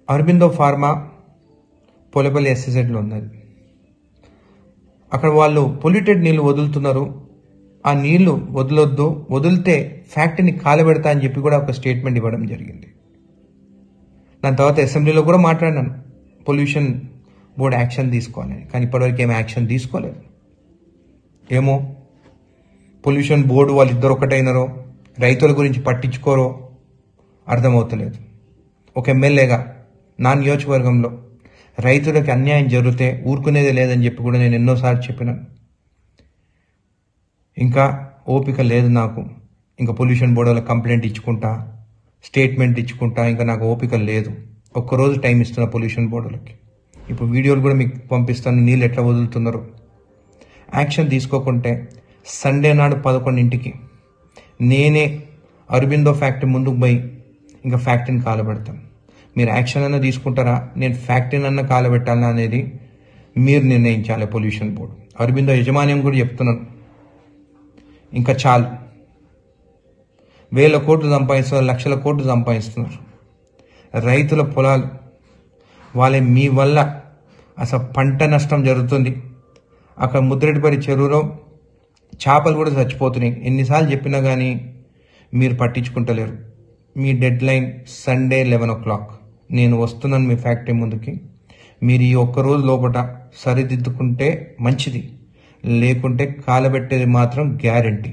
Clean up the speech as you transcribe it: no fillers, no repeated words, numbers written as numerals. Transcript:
Aurobindo pharma Polepally ఎస్ఎస్ఎడ్లో ఉన్నది. అక్కడ వాళ్ళు పొల్యూటెడ్ నీళ్లు వదులుతున్నారు. ఆ నీళ్లు వదలొద్దు, వదిలితే ఫ్యాక్టరీని కాలబెడతా అని చెప్పి కూడా ఒక స్టేట్మెంట్ ఇవ్వడం జరిగింది. దాని తర్వాత అసెంబ్లీలో కూడా మాట్లాడినాను, పొల్యూషన్ బోర్డు యాక్షన్ తీసుకోవాలని. కానీ ఇప్పటివరకు ఏమి యాక్షన్ తీసుకోలేదు. ఏమో పొల్యూషన్ బోర్డు వాళ్ళిద్దరు ఒకటైనరో, రైతుల గురించి పట్టించుకోరో అర్థమవుతలేదు. ఒక ఎమ్మెల్యేగా నా నియోజకవర్గంలో రైతులకి అన్యాయం జరిగితే ఊరుకునేదే లేదని చెప్పి కూడా నేను ఎన్నోసార్లు చెప్పినాను. ఇంకా ఓపిక లేదు నాకు. ఇంకా పొల్యూషన్ బోర్డులో కంప్లైంట్ ఇచ్చుకుంటా, స్టేట్మెంట్ ఇచ్చుకుంటా, ఇంకా నాకు ఓపిక లేదు. ఒక్కరోజు టైం ఇస్తున్నా పొల్యూషన్ బోర్డులకి. ఇప్పుడు వీడియోలు కూడా మీకు పంపిస్తాను, నీళ్ళు ఎట్లా వదులుతున్నారో. యాక్షన్ తీసుకోకుంటే సండే నాడు 11ంటికి నేనే అరబిందో ఫ్యాక్టరీ ముందుకు పోయి ఇంకా ఫ్యాక్టరీని కాలబెడతాం. మీరు యాక్షన్ అన్నా తీసుకుంటారా, నేను ఫ్యాక్టరీని అన్నా కాలబెట్టాలా అనేది మీరు నిర్ణయించాలి. పొల్యూషన్ బోర్డు అరబిందో యజమాన్యం కూడా చెప్తున్నాను, ఇంకా చాలు. 1000 కోట్లు సంపాదిస్తున్నారు, లక్షల కోట్లు సంపాదిస్తున్నారు. రైతుల పొలాలు వాళ్ళే, మీ వల్ల అసలు పంట నష్టం జరుగుతుంది. అక్కడ ముద్రెడ్డిపల్లి చెరువులో చేపలు కూడా చచ్చిపోతున్నాయి. ఎన్నిసార్లు చెప్పినా కానీ మీరు పట్టించుకుంటలేరు. మీ డెడ్ లైన్ సండే 11 o'clock. నేను వస్తున్నాను మీ ఫ్యాక్టరీ ముందుకి. మీరు ఈ ఒక్కరోజు లోపల సరిదిద్దుకుంటే మంచిది, లేకుంటే కాలబెట్టేది మాత్రం గ్యారంటీ.